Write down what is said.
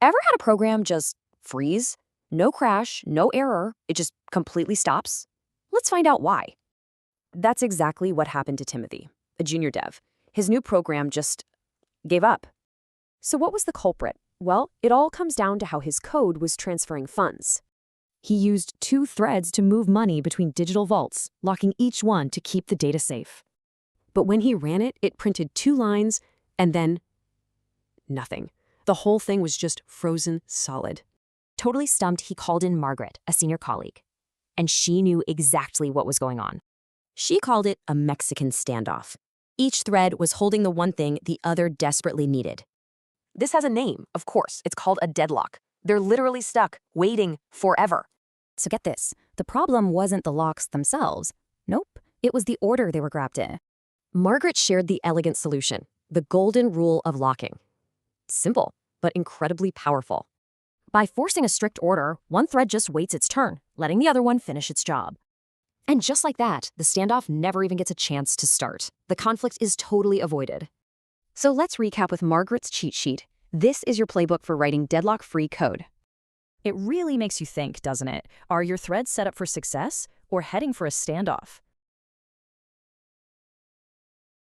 Ever had a program just freeze? No crash, no error, it just completely stops? Let's find out why. That's exactly what happened to Timothy, a junior dev. His new program just gave up. So what was the culprit? Well, it all comes down to how his code was transferring funds. He used 2 threads to move money between digital vaults, locking each one to keep the data safe. But when he ran it, it printed 2 lines and then nothing. The whole thing was just frozen solid. Totally stumped, he called in Margaret, a senior colleague. And she knew exactly what was going on. She called it a Mexican standoff. Each thread was holding the one thing the other desperately needed. This has a name, of course. It's called a deadlock. They're literally stuck, waiting forever. So get this, the problem wasn't the locks themselves. Nope, it was the order they were grabbed in. Margaret shared the elegant solution, the golden rule of locking. Simple, but incredibly powerful. By forcing a strict order, one thread just waits its turn, letting the other one finish its job. And just like that, the standoff never even gets a chance to start. The conflict is totally avoided. So let's recap with Margaret's cheat sheet. This is your playbook for writing deadlock-free code. It really makes you think, doesn't it? Are your threads set up for success or heading for a standoff?